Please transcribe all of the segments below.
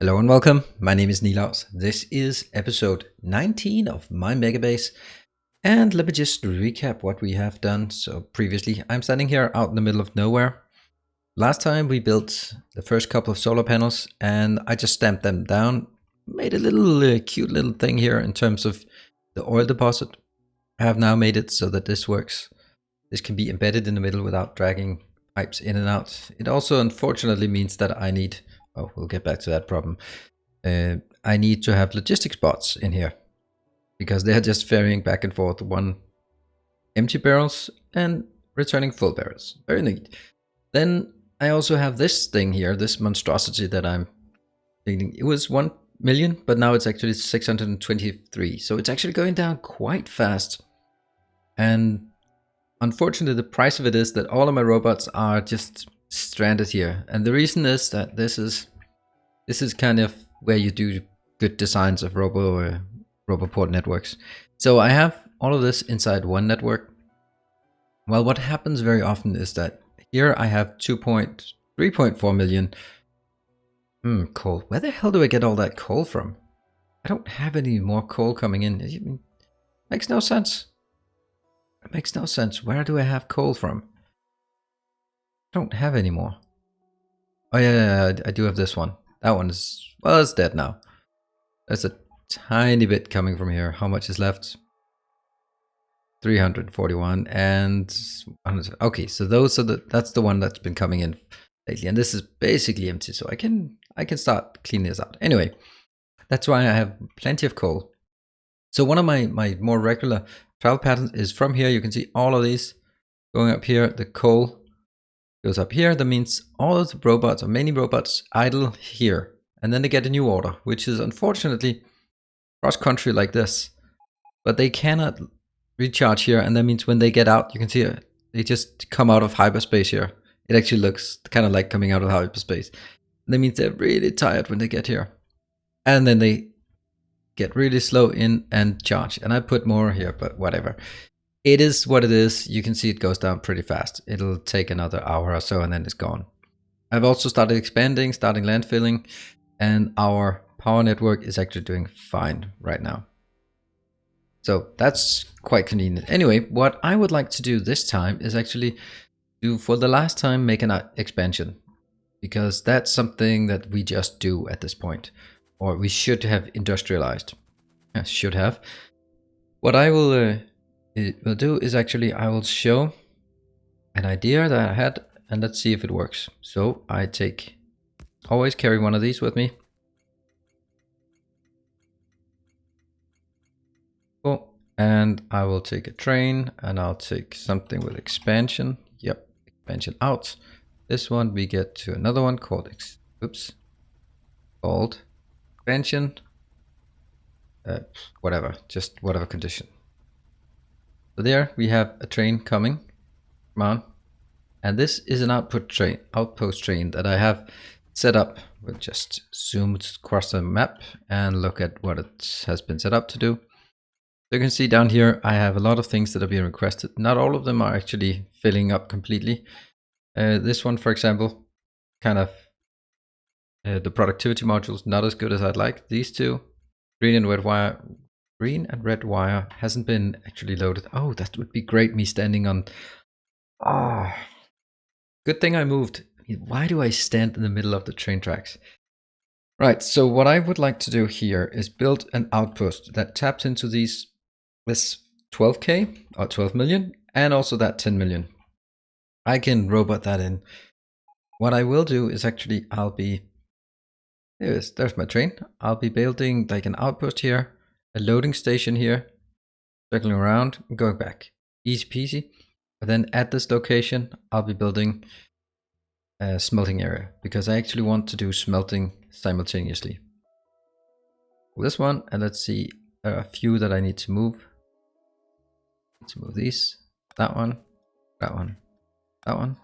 Hello and welcome. My name is Nilaus. This is episode 19 of my Megabase. And let me just recap what we have done. So previously, I'm standing here out in the middle of nowhere. Last time we built the first couple of solar panels and I just stamped them down. Made a little cute little thing here in terms of the oil deposit. I have now made it so that this works. This can be embedded in the middle without dragging pipes in and out. It also unfortunately means that I need, we'll get back to that problem. I need to have logistics bots in here because they're just ferrying back and forth one empty barrels and returning full barrels. Very neat. Then I also have this thing here, this monstrosity that I'm thinking. It was 1 million, but now it's actually 623. So it's actually going down quite fast. And unfortunately, the price of it is that all of my robots are just stranded here. And the reason is that this is kind of where you do good designs of Roboport networks. So I have all of this inside one network. Well, what happens very often is that here I have 3.4 million coal. Where the hell do I get all that coal from? I don't have any more coal coming in. It makes no sense. It makes no sense. Where do I have coal from? I don't have any more. Oh yeah, I do have this one. That one is, well, it's dead now. There's a tiny bit coming from here. How much is left? 341 and 100. Okay, so that's the one that's been coming in lately, and this is basically empty, so I can start cleaning this out. Anyway, that's why I have plenty of coal. So one of my more regular travel patterns is from here. You can see all of these going up here. The coal goes up here. That means all of the robots, or many robots, idle here, and then they get a new order, which is unfortunately cross country like this, but they cannot recharge here, and that means when they get out, you can see they just come out of hyperspace here. It actually looks kind of like coming out of hyperspace. That means they're really tired when they get here, and then they get really slow in and charge. And I put more here, but whatever. It is what it is. You can see it goes down pretty fast. It'll take another hour or so and then it's gone. I've also started expanding, starting landfilling, and our power network is actually doing fine right now. So that's quite convenient. Anyway, what I would like to do this time is actually do, for the last time, make an expansion, because that's something that we just do at this point, or we should have industrialized. Should have. What I will do is actually I will show an idea that I had, and let's see if it works. So I always carry one of these with me. Cool. And I will take a train, and I'll take something with expansion. Yep, expansion out. This one we get to another one called called expansion. Whatever, just whatever condition. So there we have a train coming. Come on. And this is an outpost train that I have set up. We'll just zoom across the map and look at what it has been set up to do. So you can see down here, I have a lot of things that are being requested. Not all of them are actually filling up completely. This one, for example, kind of the productivity modules, not as good as I'd like. These two, green and red wire hasn't been actually loaded. Oh, that would be great, me standing on. Good thing I moved. Why do I stand in the middle of the train tracks? Right, so what I would like to do here is build an outpost that taps into this 12k or 12 million and also that 10 million. I can robot that in. What I will do is actually there's my train. I'll be building like an outpost here, a loading station here, circling around and going back. Easy peasy. But then at this location, I'll be building a smelting area, because I actually want to do smelting simultaneously. This one, and let's see, there are a few that I need to move. Let's move these. That one, that one, that one.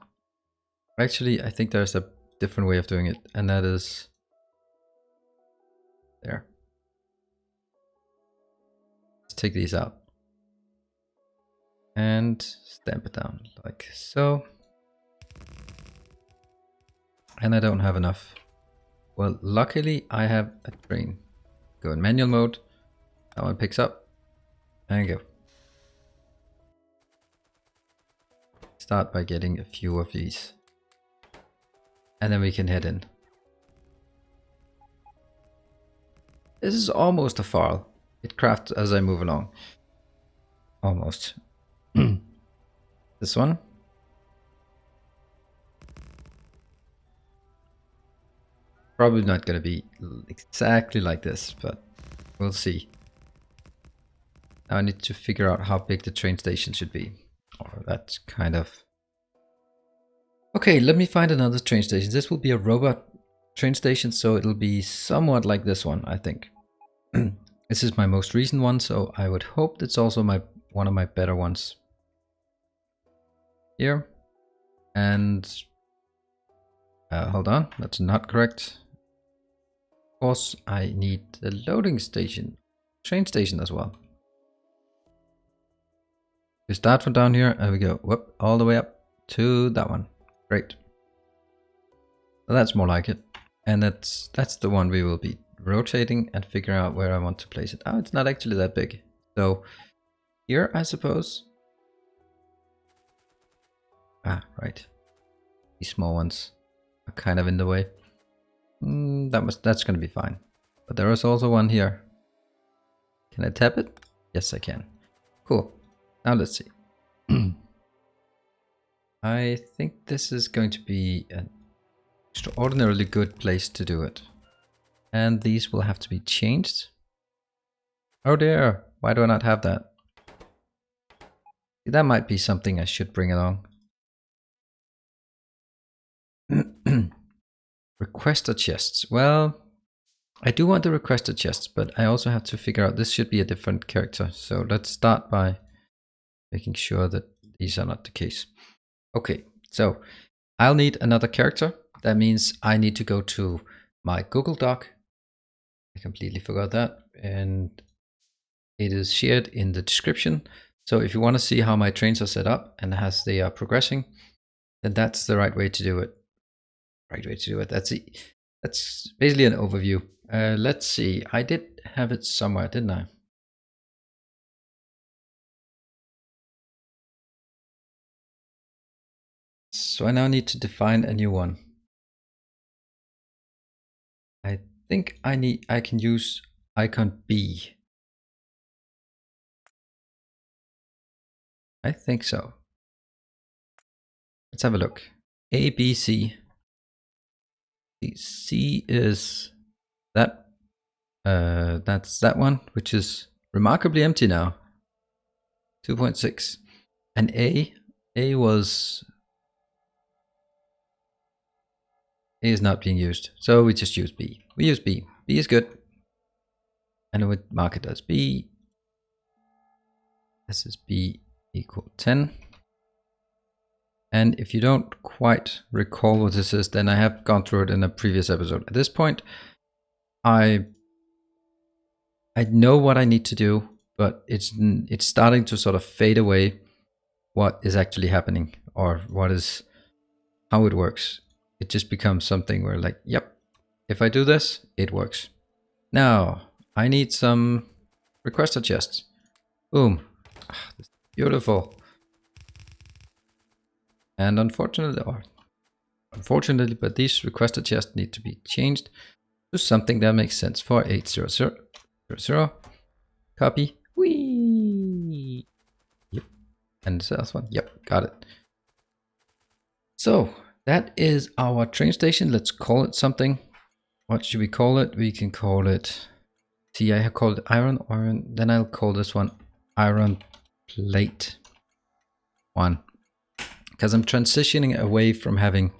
Actually, I think there's a different way of doing it, and that is there. Let's take these out and stamp it down like so. And I don't have enough Well, luckily I have a train. Go in manual mode. That one picks up and go. Start by getting a few of these. And then we can head in. This is almost a file. It crafts as I move along. Almost. This one. Probably not going to be exactly like this, but we'll see. Now I need to figure out how big the train station should be. Or that's kind of... Okay, let me find another train station. This will be a robot train station, so it'll be somewhat like this one, I think. This is my most recent one, so I would hope that's also one of my better ones. Here. And... hold on, that's not correct. Of course, I need the loading station, train station as well. We start from down here and we go whoop, all the way up to that one. Great. So that's more like it. And that's the one we will be rotating and figuring out where I want to place it. Oh, it's not actually that big. So here, I suppose. Ah, right. These small ones are kind of in the way. That's going to be fine. But there is also one here. Can I tap it? Yes, I can. Cool. Now let's see. I think this is going to be an extraordinarily good place to do it. And these will have to be changed. Oh dear, why do I not have that? That might be something I should bring along. Requester chests. Well, I do want the requester chests, but I also have to figure out this should be a different character. So let's start by making sure that these are not the case. Okay, so I'll need another character. That means I need to go to my Google Doc. I completely forgot that. And it is shared in the description. So if you want to see how my trains are set up and as they are progressing, then that's the right way to do it. That's basically an overview. Let's see. I did have it somewhere, didn't I? So I now need to define a new one. I think I can use icon B. I think so. Let's have a look. A, B, C. C is that. That's that one, which is remarkably empty now. 2.6. And A is not being used. So we just use B. We use B. B is good. And I would mark it as B. This is B equal 10. And if you don't quite recall what this is, then I have gone through it in a previous episode. At this point, I know what I need to do, but it's starting to sort of fade away what is actually happening or how it works. It just becomes something where like, yep, if I do this, it works. Now, I need some requester chests. Boom. This is beautiful. And unfortunately, but these requester chests need to be changed to something that makes sense for 80000. Copy. Whee! Yep. And the last one. Yep, got it. So that is our train station. Let's call it something. What should we call it? We can call it. See, I have called it iron. Then I'll call this one iron plate 1. Because I'm transitioning away from having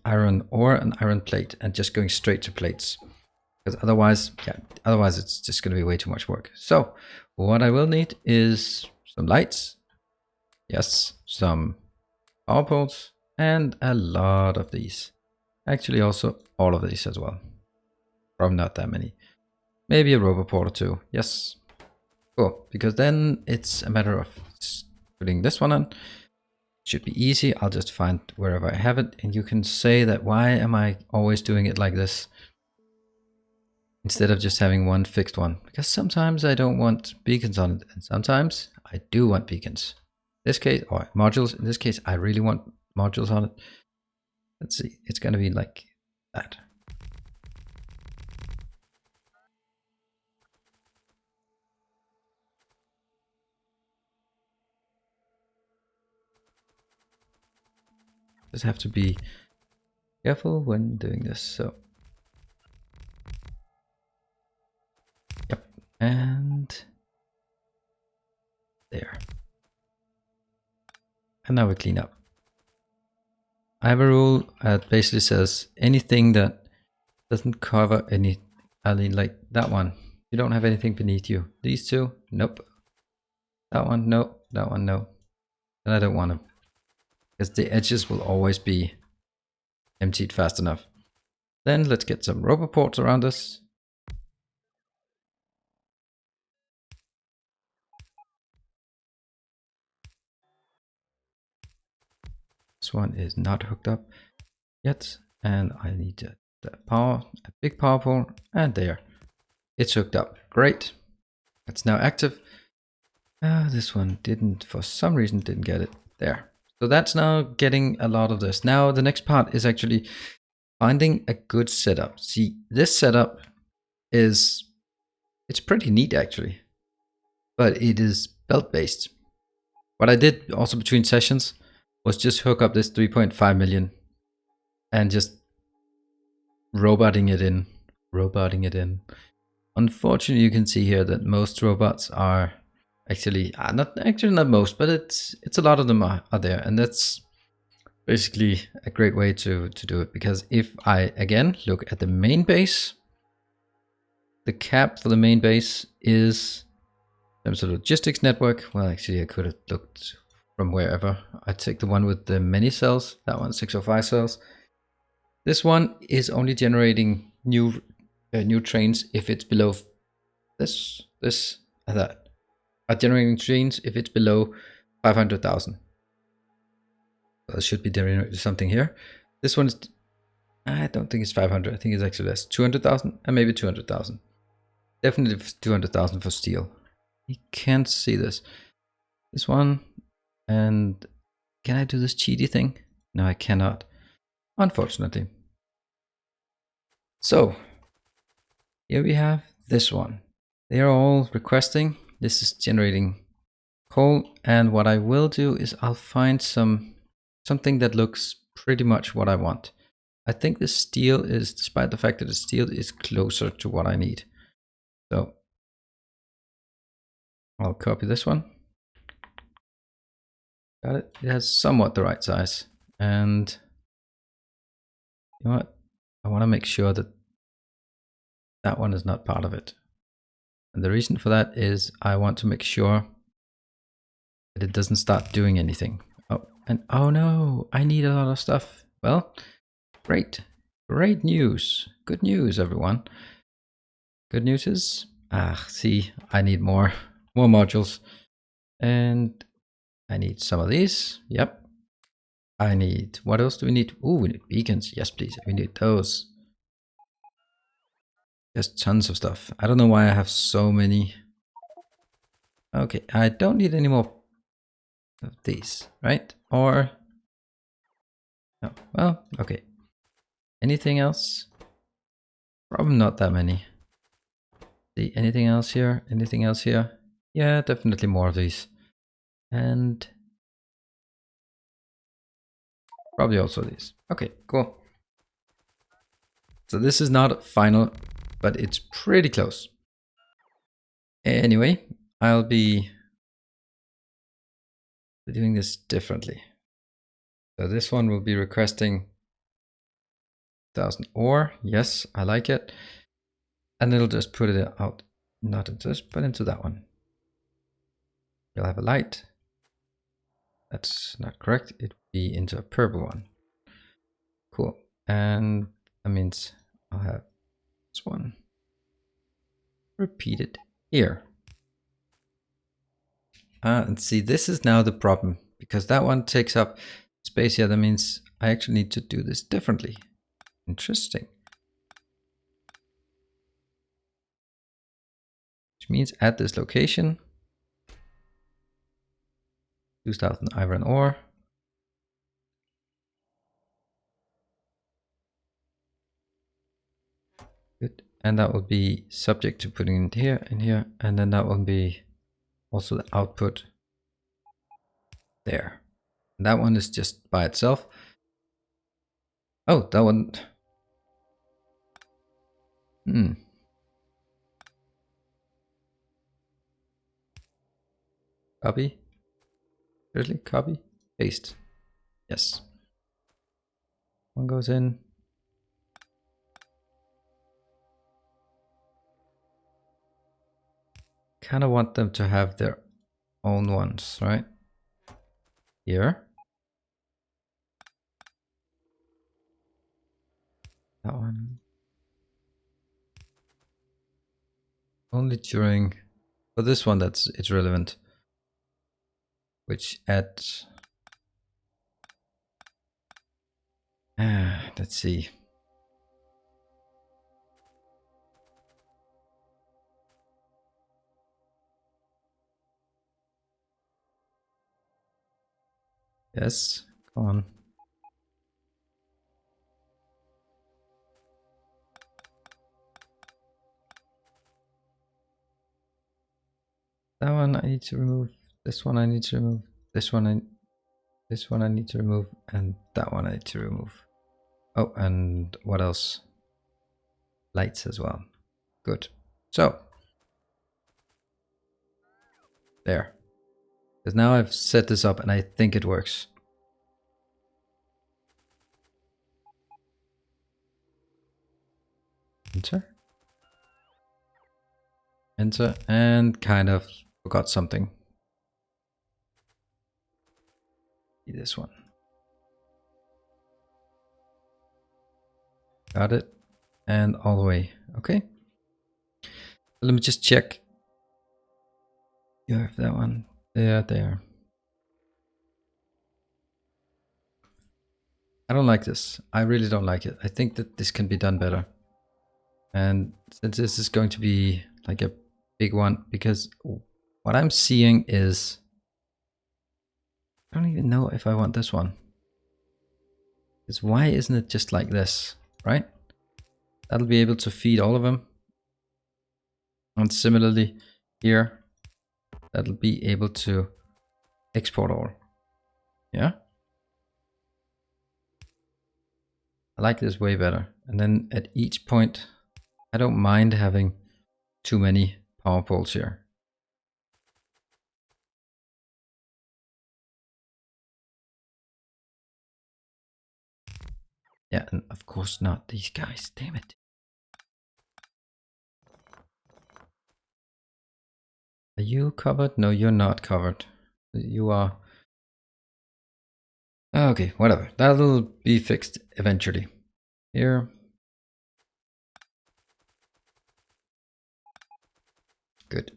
iron ore and iron plate and just going straight to plates. Because otherwise it's just going to be way too much work. So what I will need is some lights. Yes, some power poles and a lot of these. Actually also all of these as well. Probably not that many. Maybe a roboport or two. Yes. Cool. Because then it's a matter of putting this one on. Should be easy. I'll just find wherever I have it, and you can say that why am I always doing it like this instead of just having one fixed one? Because sometimes I don't want beacons on it, and sometimes I do want beacons. In this case, or modules. In this case, I really want modules on it. Let's see. It's going to be like that. Just have to be careful when doing this. So, yep, and there. And now we clean up. I have a rule that basically says anything that doesn't cover any, I mean, like that one. You don't have anything beneath you. These two, nope. That one, no. That one, no. And I don't want them, because the edges will always be emptied fast enough. Then let's get some robot ports around us. This one is not hooked up yet, and I need a big power pole, and there, it's hooked up. Great, it's now active. This one didn't, for some reason, didn't get it there. So that's now getting a lot of this. Now the next part is actually finding a good setup. See, this setup it's pretty neat actually, but it is belt based. What I did also between sessions was just hook up this 3.5 million and just roboting it in. Unfortunately, you can see here that most robots are actually not most, but it's a lot of them are there, and that's basically a great way to do it. Because if I again look at the main base, the cap for the main base is some sort of logistics network. Well, actually, I could have looked from wherever. I take the one with the many cells. That one, 605 cells. This one is only generating new trains if it's below this and that. Are generating trains if it's below 500,000. So it should be generating something here. This one is, I don't think it's 500. I think it's actually less, 200,000 and maybe 200,000. Definitely 200,000 for steel. You can't see this. This one, and can I do this cheaty thing? No, I cannot, unfortunately. So here we have this one. They are all requesting. This is generating coal, and what I will do is I'll find something that looks pretty much what I want. I think the steel is, despite the fact that the steel is closer to what I need. So I'll copy this one. Got it. It has somewhat the right size. And you know what? I want to make sure that that one is not part of it. And the reason for that is I want to make sure that it doesn't start doing anything. Oh, and oh no, I need a lot of stuff. Well, great. Great news. Good news, everyone. Good news is, see, I need more modules. And I need some of these. Yep. I need, what else do we need? Oh, we need beacons. Yes, please. We need those. There's tons of stuff. I don't know why I have so many. Okay, I don't need any more of these, right? Or, no, well, okay. Anything else? Probably not that many. See, anything else here? Anything else here? Yeah, definitely more of these. And probably also these. Okay, cool. So this is not final, but it's pretty close. Anyway, I'll be doing this differently. So this one will be requesting 1,000 ore. Yes, I like it. And it'll just put it out, not into this, but into that one. You'll have a light. That's not correct. It will be into a purple one. Cool. And that means I'll have this one repeated here. And see, this is now the problem because that one takes up space here. That means I actually need to do this differently. Interesting. Which means at this location, 2000 iron ore. Good. And that will be subject to putting it here and here. And then that will be also the output there. And that one is just by itself. Oh, that one. Copy. Seriously? Copy? Paste. Yes. One goes in. Kind of want them to have their own ones, right? Here. That one. Only during, for this one it's relevant. Which at, let's see. Yes, come on. That one I need to remove. This one I need to remove. This one I need to remove, and that one I need to remove. Oh, and what else? Lights as well. Good. So there. Because now I've set this up and I think it works. Enter. Enter, and kind of forgot something. This one. Got it. And all the way. Okay. Let me just check. You have that one. There. I don't like this. I really don't like it. I think that this can be done better. And since this is going to be like a big one, because what I'm seeing is, I don't even know if I want this one. Because why isn't it just like this, right? That'll be able to feed all of them. And similarly here, that'll be able to export all. Yeah? I like this way better. And then at each point, I don't mind having too many power poles here. Yeah, and of course not these guys, damn it. Are you covered? No, you're not covered. You are. Okay, whatever. That'll be fixed eventually. Here. Good.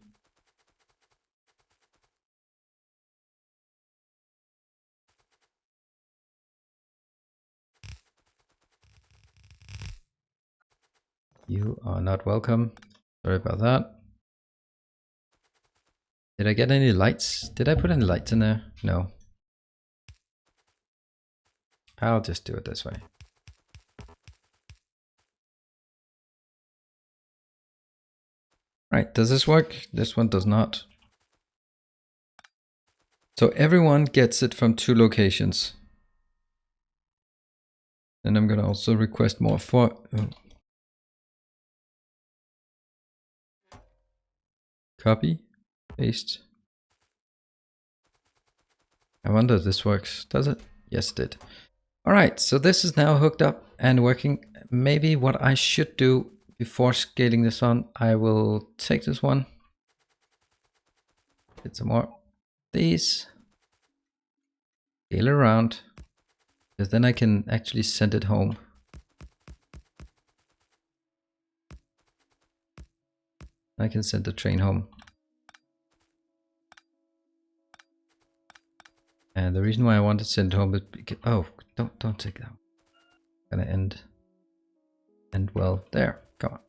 You are not welcome. Sorry about that. Did I get any lights? Did I put any lights in there? No. I'll just do it this way. Right, does this work? This one does not. So everyone gets it from 2 locations. And I'm gonna also request more for... Copy, paste. I wonder if this works. Does it? Yes, it did. All right, so this is now hooked up and working. Maybe what I should do before scaling this on, I will take this one, get some more these, scale it around, because then I can actually send it home. I can send the train home. And the reason why I wanted to send it home is because, oh, don't take that. Gonna end well there. Come on.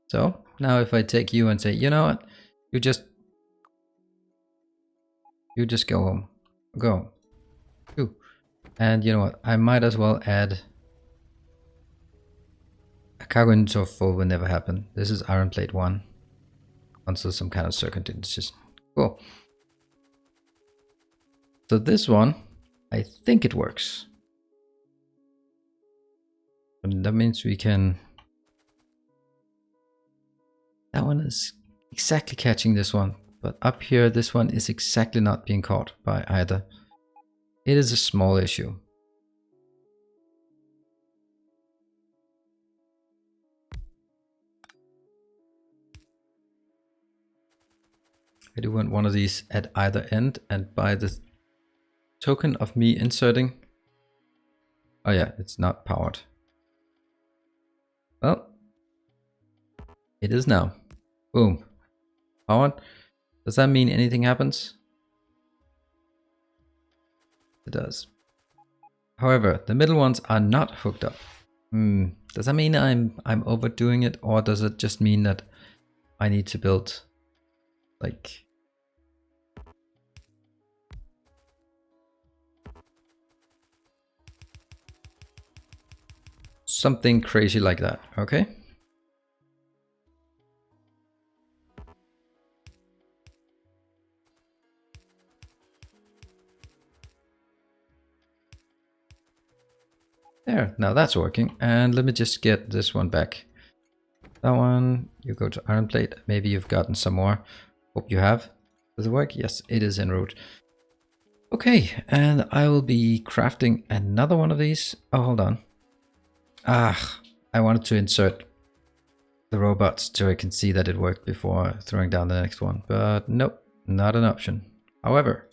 So now if I take you and say, you know what, you just go home. Go. Ooh. And you know what, I might as well add a cargo into full will never happen. This is iron plate 1. Until some kind of circuit is cool. So this one, I think it works. And that means we can... That one is exactly catching this one. But up here, this one is exactly not being caught by either. It is a small issue. I do want one of these at either end, and by the token of me inserting... Oh yeah, it's not powered. Well, it is now. Boom. Powered. Does that mean anything happens? It does. However, the middle ones are not hooked up. Does that mean I'm overdoing it, or does it just mean that I need to build like something crazy like that? Okay. There, now that's working. And let me just get this one back. That one, you go to iron plate. Maybe you've gotten some more. Hope you have. Does it work? Yes, it is en route. Okay, and I will be crafting another one of these. Oh, hold on. I wanted to insert the robots so I can see that it worked before throwing down the next one. But nope, not an option. However,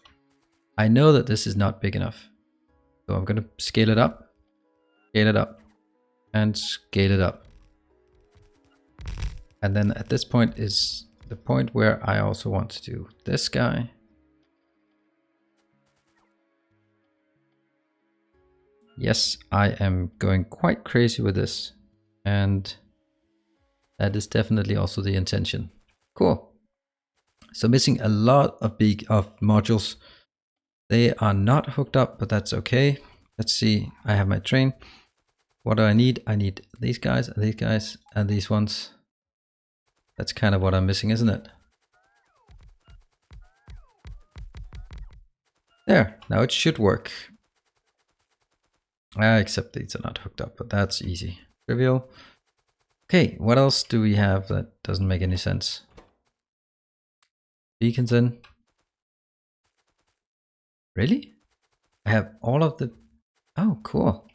I know that this is not big enough. So I'm going to scale it up, and scale it up. And then at this point is the point where I also want to do this guy. Yes, I am going quite crazy with this. And that is definitely also the intention. Cool. So missing a lot of modules. They are not hooked up, but that's okay. Let's see. I have my train. What do I need? I need these guys, and these ones. That's kind of what I'm missing, isn't it? There, now it should work. Except these are not hooked up, but that's easy. Trivial. Okay, what else do we have that doesn't make any sense? Beacons in. Really? I have all of the... Oh, cool.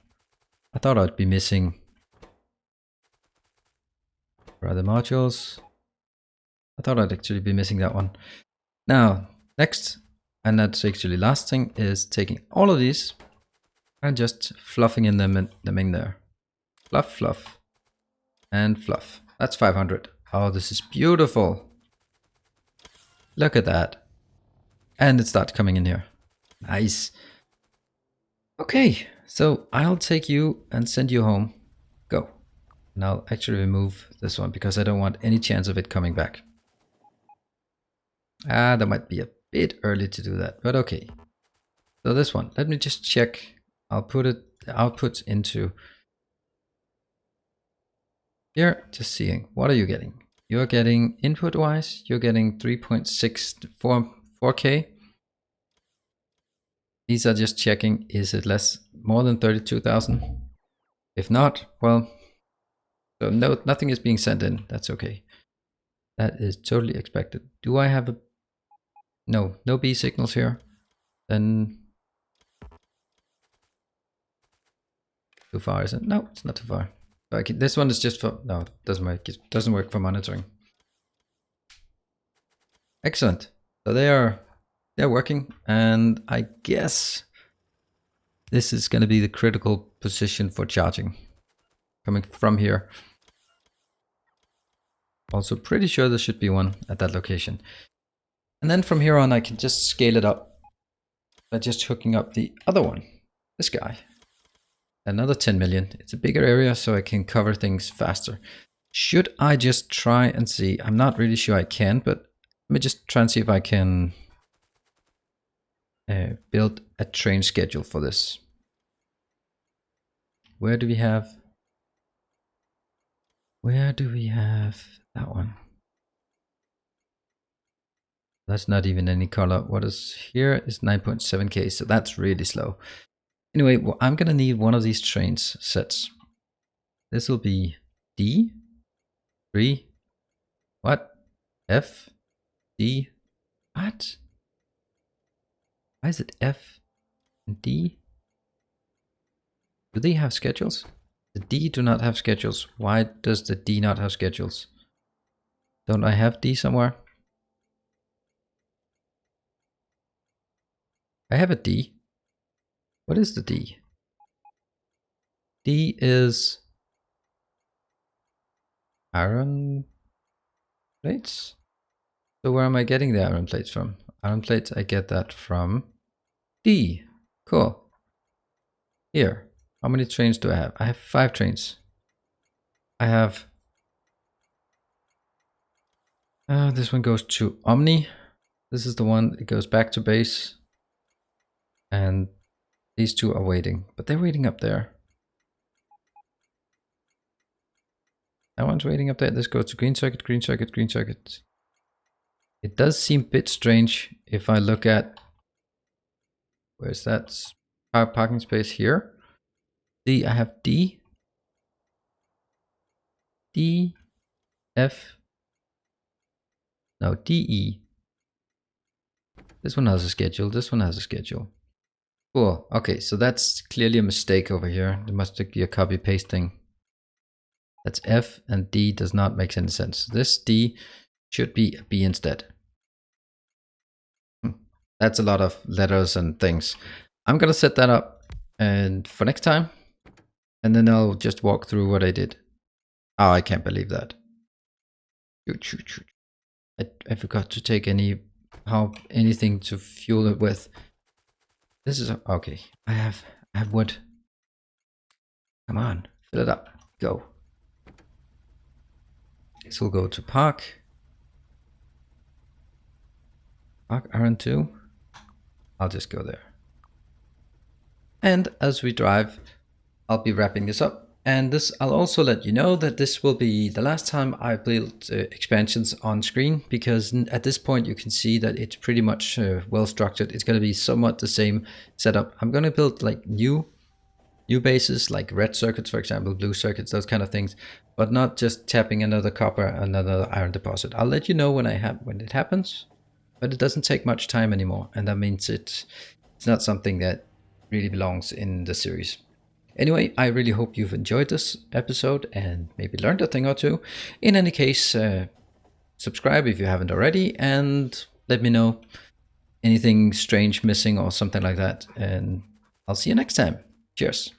I thought I'd be missing... Where are the modules? I thought I'd actually be missing that one. Now, next, and that's actually last thing, is taking all of these and just fluffing in them in there. Fluff, fluff, and fluff. That's 500. Oh, this is beautiful. Look at that. And it starts coming in here. Nice. Okay, so I'll take you and send you home. Go. And I'll actually remove this one because I don't want any chance of it coming back. That might be a bit early to do that, but okay. So this one, let me just check. I'll put the outputs into here, just seeing what are you getting. You're getting input wise, you're getting 3.64K. These are just checking, is it more than 32,000? If not, well, so no, nothing is being sent in. That's okay. That is totally expected. Do I have no B signals here? Then too far, isn't it? No, it's not too far. Okay, this one is just for, no, it doesn't work for monitoring. Excellent. So they're working, and I guess this is going to be the critical position for charging. Coming from here. Also pretty sure there should be one at that location. And then from here on I can just scale it up by just hooking up the other one, this guy. Another 10 million. It's a bigger area, so I can cover things faster. Should I just try and see? I'm not really sure I can, but let me just try and see if I can build a train schedule for this. Where do we have that one? That's not even any color. What is here is 9.7K, so that's really slow. Anyway, well, I'm gonna need one of these trains sets. This will be D, 3, what? F, D, what? Why is it F and D? Do they have schedules? The D do not have schedules. Why does the D not have schedules? Don't I have D somewhere? I have a D. What is the D? D is iron plates? So where am I getting the iron plates from? Iron plates, I get that from D. Cool. Here. How many trains do I have? I have 5 trains. I have... this one goes to Omni. This is the one that goes back to base. And these 2 are waiting. But they're waiting up there. That one's waiting up there. This goes to green circuit, green circuit, green circuit. It does seem a bit strange if I look at... Where's that parking space here? D, I have D, D, F, no, D, E. This one has a schedule, this one has a schedule. Cool, okay, so that's clearly a mistake over here. There must be a copy paste thing. That's F and D does not make any sense. This D should be a B instead. That's a lot of letters and things. I'm gonna set that up and for next time. And then I'll just walk through what I did. Oh, I can't believe that. I forgot to take anything to fuel it with. This is okay. I have wood. Come on, fill it up. Go. This will go to Park Iron 2. I'll just go there. And as we drive, I'll be wrapping this up. And this, I'll also let you know that this will be the last time I build expansions on screen, because at this point you can see that it's pretty much well structured. It's going to be somewhat the same setup. I'm going to build like new bases, like red circuits, for example, blue circuits, those kind of things, but not just tapping another copper, another iron deposit. I'll let you know when it happens, but it doesn't take much time anymore, and that means it's not something that really belongs in the series. Anyway, I really hope you've enjoyed this episode and maybe learned a thing or two. In any case, subscribe if you haven't already, and let me know anything strange missing or something like that. And I'll see you next time. Cheers.